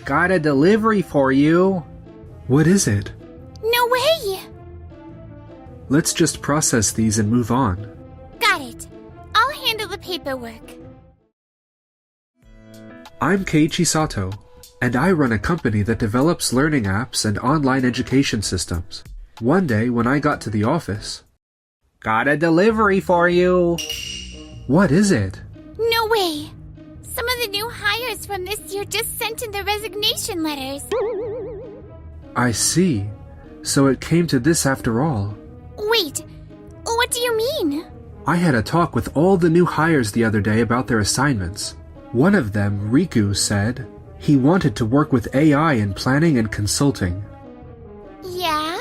Got a delivery for you. What is it? No way! Let's just process these and move on. Got it. I'll handle the paperwork. I'm Keiichi Sato, and I run a company that develops learning apps and online education systems. One day when I got to the office... Got a delivery for you. What is it? No way! Some of the new hires from this year just sent in their resignation letters. I see. So it came to this after all. Wait, what do you mean? I had a talk with all the new hires the other day about their assignments. One of them, Riku, said he wanted to work with AI in planning and consulting. Yeah?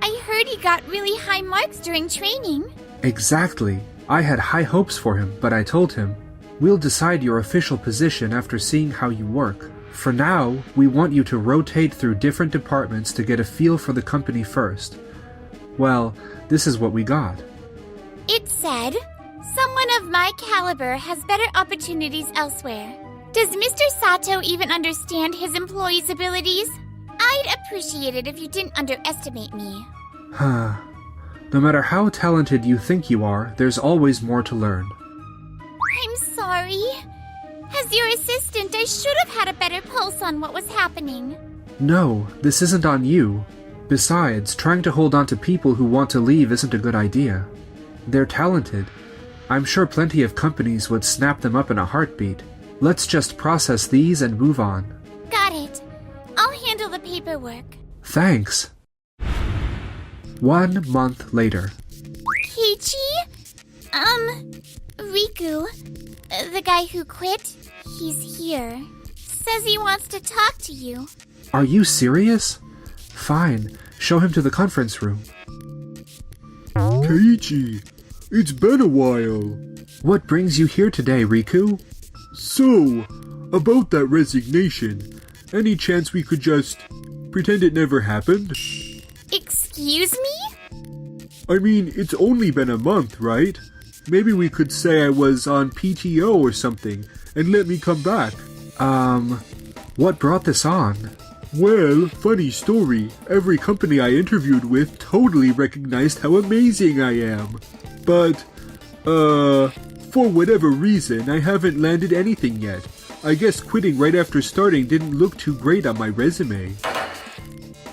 I heard he got really high marks during training. Exactly. I had high hopes for him, but I told him, we'll decide your official position after seeing how you work. For now, we want you to rotate through different departments to get a feel for the company first. Well, this is what we got. It said, someone of my caliber has better opportunities elsewhere. Does Mr. Sato even understand his employees' abilities? I'd appreciate it if you didn't underestimate me. No matter how talented you think you are, there's always more to learn. I'm sorry. As your assistant, I should have had a better pulse on what was happening. No, this isn't on you. Besides, trying to hold on to people who want to leave isn't a good idea. They're talented. I'm sure plenty of companies would snap them up in a heartbeat. Let's just process these and move on. Got it. I'll handle the paperwork. Thanks. 1 month later. Keiichi? Riku, the guy who quit, he's here. Says he wants to talk to you. Are you serious? Fine, show him to the conference room. Keiichi, it's been a while. What brings you here today, Riku? So, about that resignation, any chance we could just pretend it never happened? Excuse me? I mean, it's only been a month, right? Maybe we could say I was on PTO or something, and let me come back. What brought this on? Well, funny story, every company I interviewed with totally recognized how amazing I am. But, for whatever reason, I haven't landed anything yet. I guess quitting right after starting didn't look too great on my resume.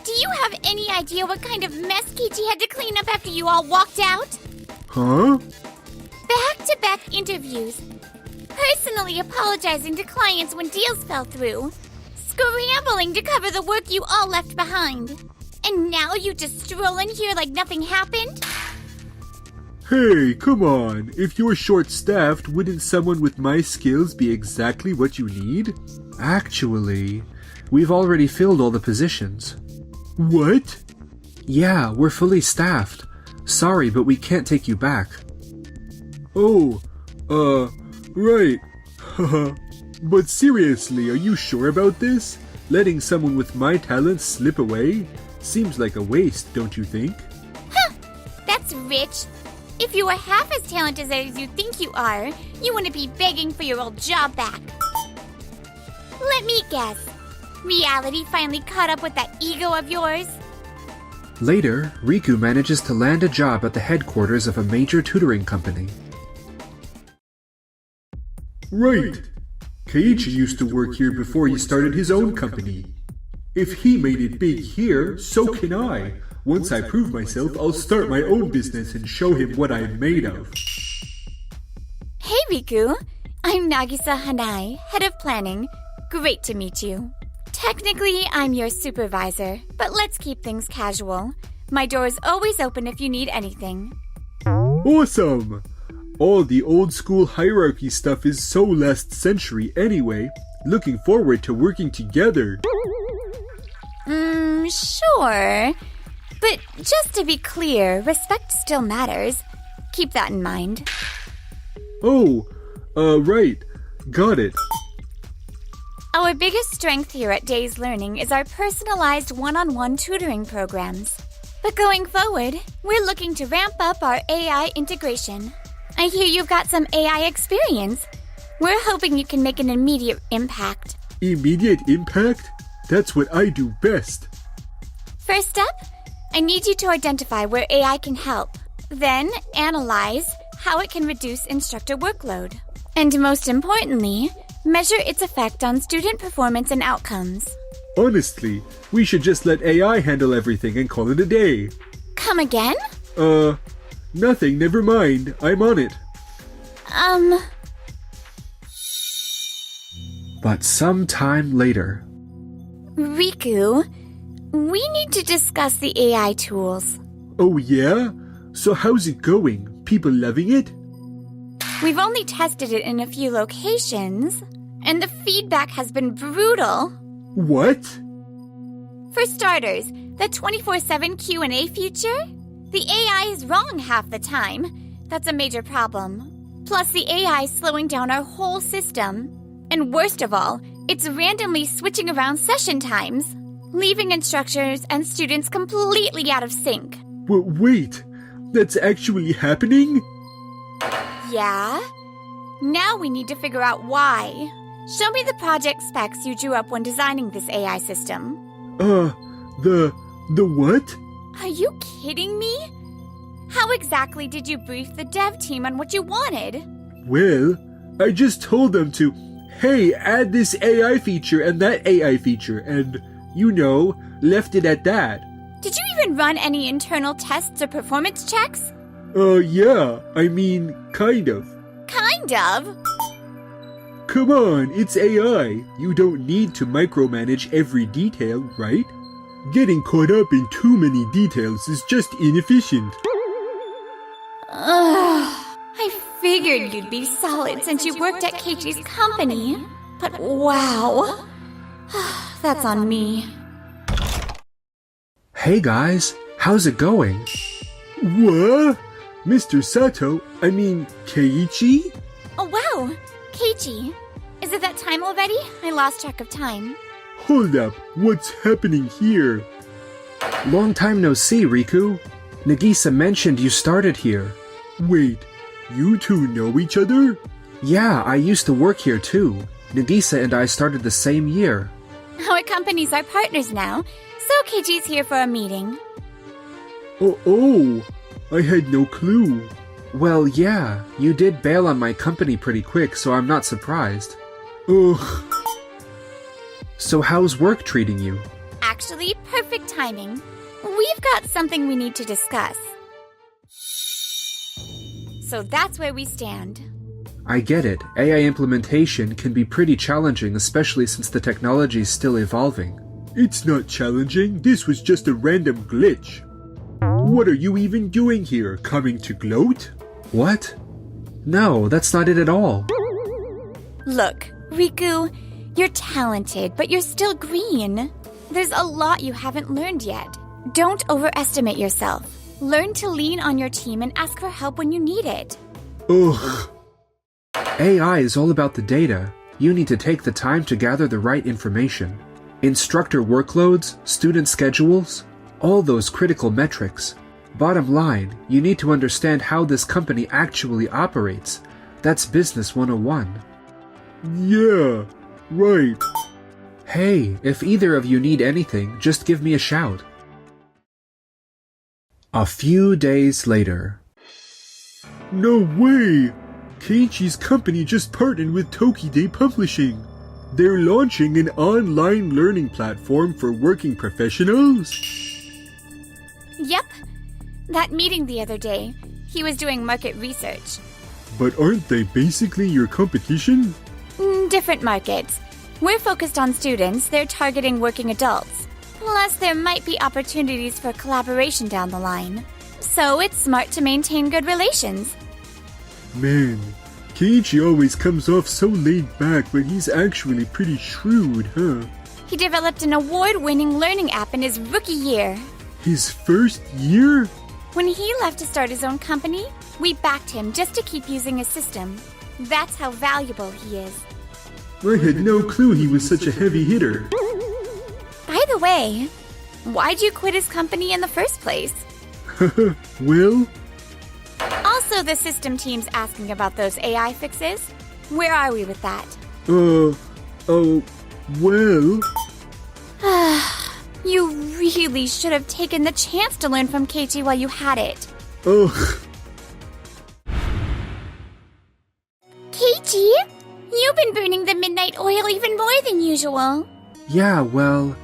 Do you have any idea what kind of mess Keiichi had to clean up after you all walked out? Huh? Back-to-back interviews. Personally apologizing to clients when deals fell through. Scrambling to cover the work you all left behind. And now you just stroll in here like nothing happened? Hey, come on. If you're short-staffed, wouldn't someone with my skills be exactly what you need? Actually, we've already filled all the positions. What? Yeah, we're fully staffed. Sorry, but we can't take you back. Oh, right. But seriously, are you sure about this? Letting someone with my talents slip away? Seems like a waste, don't you think? Huh! That's rich. If you were half as talented as you think you are, you wouldn't be begging for your old job back. Let me guess. Reality finally caught up with that ego of yours? Later, Riku manages to land a job at the headquarters of a major tutoring company. Right. Keiichi used to work here before he started his own company. If he made it big here, so can I. Once I prove myself, I'll start my own business and show him what I'm made of. Hey Riku, I'm Nagisa Hanai, head of planning. Great to meet you. Technically, I'm your supervisor, but let's keep things casual. My door is always open if you need anything. Awesome! All the old school hierarchy stuff is so last century anyway. Looking forward to working together. Sure. But just to be clear, respect still matters. Keep that in mind. Oh, right. Got it. Our biggest strength here at Days Learning is our personalized one-on-one tutoring programs. But going forward, we're looking to ramp up our AI integration. I hear you've got some AI experience. We're hoping you can make an immediate impact. Immediate impact? That's what I do best. First up, I need you to identify where AI can help. Then, analyze how it can reduce instructor workload. And most importantly, measure its effect on student performance and outcomes. Honestly, we should just let AI handle everything and call it a day. Come again? Nothing, never mind. I'm on it. But some time later. Riku, we need to discuss the AI tools. Oh yeah? So how's it going? People loving it? We've only tested it in a few locations, and the feedback has been brutal. What? For starters, the 24/7 Q&A feature? The AI is wrong half the time. That's a major problem. Plus, the AI is slowing down our whole system. And worst of all, it's randomly switching around session times, leaving instructors and students completely out of sync. Wait, that's actually happening? Yeah? Now we need to figure out why. Show me the project specs you drew up when designing this AI system. The what? Are you kidding me? How exactly did you brief the dev team on what you wanted? Well, I just told them to, hey, add this AI feature and that AI feature, and, left it at that. Did you even run any internal tests or performance checks? Yeah, I mean, kind of. Kind of? Come on, it's AI. You don't need to micromanage every detail, right? Getting caught up in too many details is just inefficient. I figured you'd be solid since you worked at Keiichi's company. But wow. That's on me. Hey guys, how's it going? What? Mr. Sato, I mean, Keiichi? Oh wow, Keiichi. Is it that time already? I lost track of time. Hold up, what's happening here? Long time no see, Riku. Nagisa mentioned you started here. Wait, you two know each other? Yeah, I used to work here too. Nagisa and I started the same year. Our companies are partners now, so Keiichi's here for a meeting. Oh, I had no clue. Well, yeah, you did bail on my company pretty quick, so I'm not surprised. Ugh. So how's work treating you? Actually, perfect timing. We've got something we need to discuss. So that's where we stand. I get it. AI implementation can be pretty challenging, especially since the technology is still evolving. It's not challenging, this was just a random glitch. What are you even doing here? Coming to gloat? What? No, that's not it at all. Look, Riku, you're talented, but you're still green. There's a lot you haven't learned yet. Don't overestimate yourself. Learn to lean on your team and ask for help when you need it. Ugh. AI is all about the data. You need to take the time to gather the right information. Instructor workloads, student schedules, all those critical metrics. Bottom line, you need to understand how this company actually operates. That's Business 101. Yeah, right. Hey, if either of you need anything, just give me a shout. A few days later. No way! Keiichi's company just partnered with Tokide Publishing. They're launching an online learning platform for working professionals? Yep. That meeting the other day, he was doing market research. But aren't they basically your competition? Different markets. We're focused on students, they're targeting working adults. Plus, there might be opportunities for collaboration down the line. So it's smart to maintain good relations. Man, Keiichi always comes off so laid back, but he's actually pretty shrewd, huh? He developed an award-winning learning app in his rookie year. His first year? When he left to start his own company, we backed him just to keep using his system. That's how valuable he is. I had no clue he was such a heavy hitter. By the way, why'd you quit his company in the first place? Well? Also, the system team's asking about those AI fixes. Where are we with that? Well, You really should have taken the chance to learn from Keiichi while you had it. ugh. Keiichi, you've been burning the midnight oil even more than usual. Yeah, well,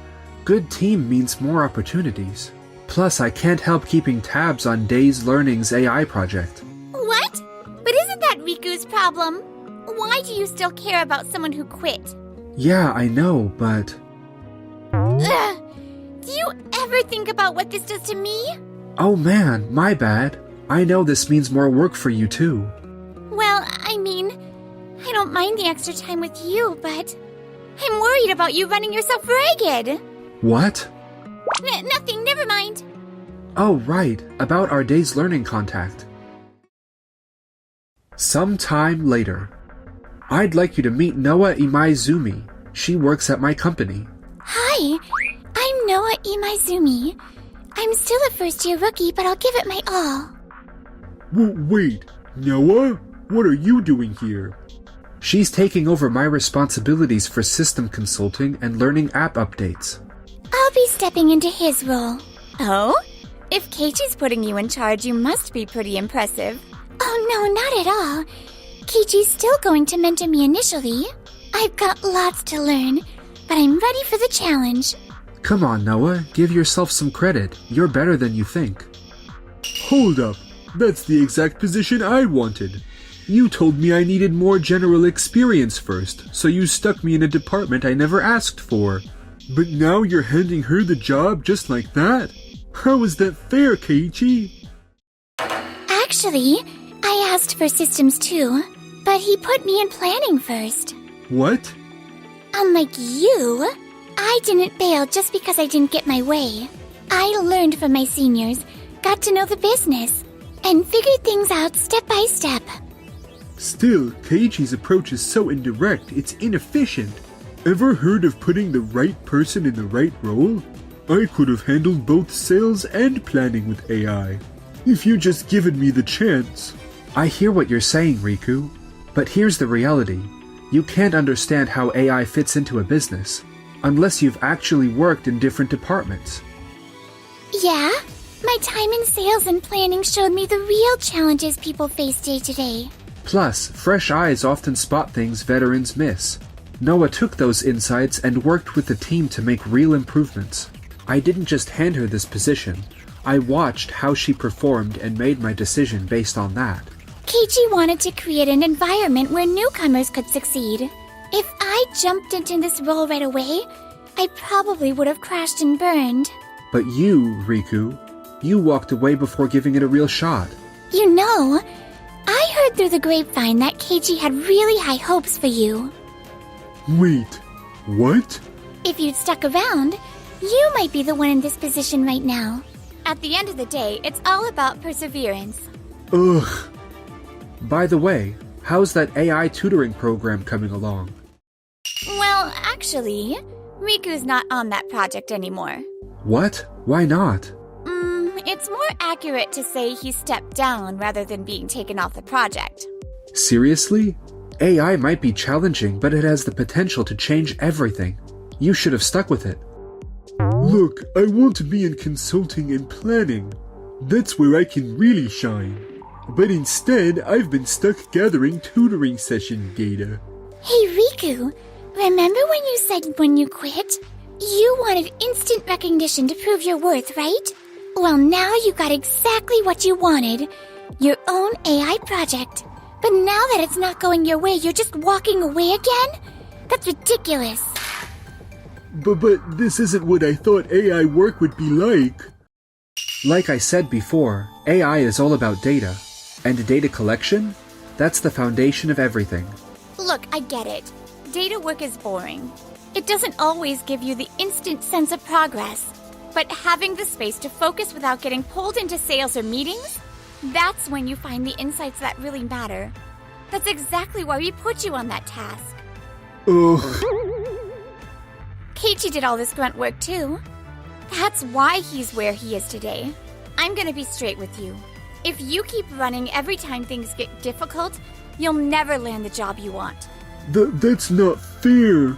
good team means more opportunities. Plus, I can't help keeping tabs on Days Learning's AI project. What? But isn't that Riku's problem? Why do you still care about someone who quit? Yeah, I know, but... Ugh. Do you ever think about what this does to me? Oh man, my bad. I know this means more work for you too. Well, I mean, I don't mind the extra time with you, but I'm worried about you running yourself ragged. What? Nothing, never mind. Oh, right, about our Days Learning contact. Sometime later. I'd like you to meet Noa Imaizumi. She works at my company. Hi, I'm Noa Imaizumi. I'm still a first-year rookie, but I'll give it my all. Wait, Noah? What are you doing here? She's taking over my responsibilities for system consulting and learning app updates. I'll be stepping into his role. Oh? If Keiichi's putting you in charge, you must be pretty impressive. Oh no, not at all. Keiichi's still going to mentor me initially. I've got lots to learn, but I'm ready for the challenge. Come on, Noah, give yourself some credit. You're better than you think. Hold up. That's the exact position I wanted. You told me I needed more general experience first, so you stuck me in a department I never asked for. But now you're handing her the job just like that? How is that fair, Keiichi? Actually, I asked for systems too, but he put me in planning first. What? Unlike you, I didn't bail just because I didn't get my way. I learned from my seniors, got to know the business, and figured things out step by step. Still, Keiichi's approach is so indirect, it's inefficient. Ever heard of putting the right person in the right role? I could have handled both sales and planning with AI. If you just given me the chance. I hear what you're saying, Riku, but here's the reality. You can't understand how AI fits into a business unless you've actually worked in different departments. Yeah, my time in sales and planning showed me the real challenges people face day to day. Plus, fresh eyes often spot things veterans miss. Noah took those insights and worked with the team to make real improvements. I didn't just hand her this position. I watched how she performed and made my decision based on that. Keiichi wanted to create an environment where newcomers could succeed. If I jumped into this role right away, I probably would have crashed and burned. But you, Riku, you walked away before giving it a real shot. You know, I heard through the grapevine that Keiichi had really high hopes for you. Wait, what? If you'd stuck around, you might be the one in this position right now. At the end of the day, it's all about perseverance. Ugh. By the way, how's that AI tutoring program coming along? Well, actually, Riku's not on that project anymore. What? Why not? It's more accurate to say he stepped down rather than being taken off the project. Seriously? AI might be challenging, but it has the potential to change everything. You should have stuck with it. Look, I want to be in consulting and planning. That's where I can really shine. But instead, I've been stuck gathering tutoring session data. Hey, Riku, remember when you said when you quit? You wanted instant recognition to prove your worth, right? Well, now you got exactly what you wanted. Your own AI project. But now that it's not going your way, you're just walking away again? That's ridiculous. But this isn't what I thought AI work would be like. Like I said before, AI is all about data. And data collection? That's the foundation of everything. Look, I get it. Data work is boring. It doesn't always give you the instant sense of progress. But having the space to focus without getting pulled into sales or meetings? That's when you find the insights that really matter. That's exactly why we put you on that task. Ugh. Keiichi did all this grunt work too. That's why he's where he is today. I'm gonna be straight with you. If you keep running every time things get difficult, you'll never land the job you want. That's not fair.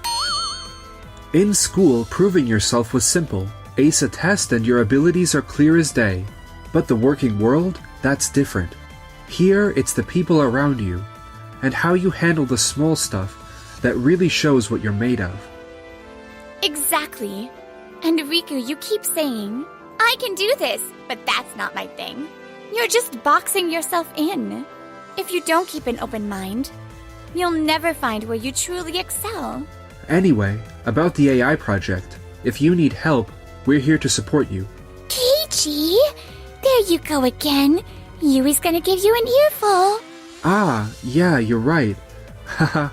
In school, proving yourself was simple. Ace a test and your abilities are clear as day. But the working world, that's different. Here, it's the people around you, and how you handle the small stuff that really shows what you're made of. Exactly. And Riku, you keep saying, I can do this, but that's not my thing. You're just boxing yourself in. If you don't keep an open mind, you'll never find where you truly excel. Anyway, about the AI project, if you need help, we're here to support you. Keiichi, there you go again. Yui's gonna give you an earful. Ah, yeah, you're right. Haha.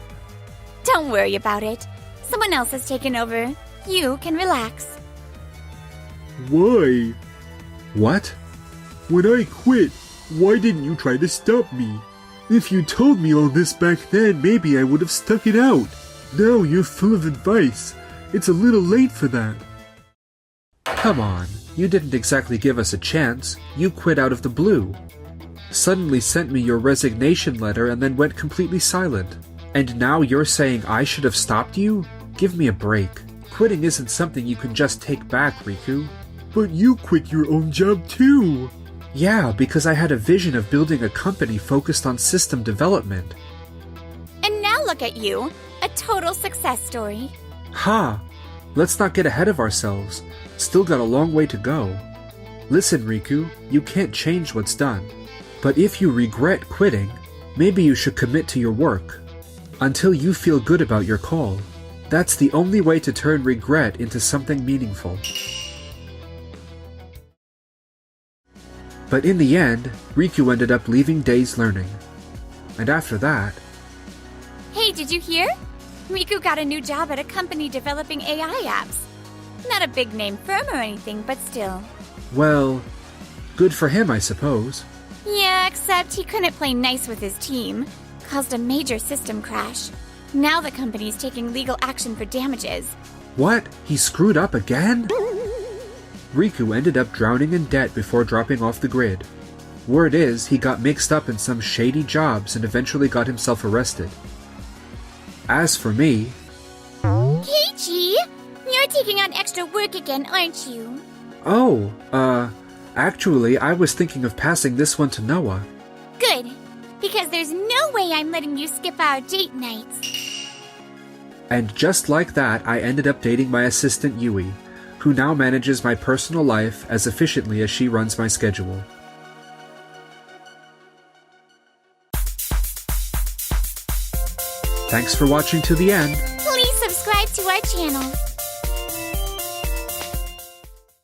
Don't worry about it. Someone else has taken over. You can relax. Why? What? When I quit, why didn't you try to stop me? If you told me all this back then, maybe I would have stuck it out. Now you're full of advice. It's a little late for that. Come on, you didn't exactly give us a chance. You quit out of the blue. Suddenly sent me your resignation letter and then went completely silent. And now you're saying I should have stopped you? Give me a break. Quitting isn't something you can just take back, Riku. But you quit your own job too. Yeah, because I had a vision of building a company focused on system development. And now look at you, a total success story. Ha! Let's not get ahead of ourselves. Still got a long way to go. Listen, Riku, you can't change what's done. But if you regret quitting, maybe you should commit to your work. Until you feel good about your call. That's the only way to turn regret into something meaningful. But in the end, Riku ended up leaving Days Learning. And after that... Hey, did you hear? Riku got a new job at a company developing AI apps. Not a big name firm or anything, but still. Well, good for him, I suppose. Yeah, except he couldn't play nice with his team. Caused a major system crash. Now the company's taking legal action for damages. What? He screwed up again? Riku ended up drowning in debt before dropping off the grid. Word is, he got mixed up in some shady jobs and eventually got himself arrested. As for me... Keiichi, you're taking on extra work again, aren't you? Oh, actually, I was thinking of passing this one to Noah. Good, because there's no way I'm letting you skip our date nights. And just like that, I ended up dating my assistant Yui, who now manages my personal life as efficiently as she runs my schedule. Thanks for watching to the end. Please subscribe to our channel.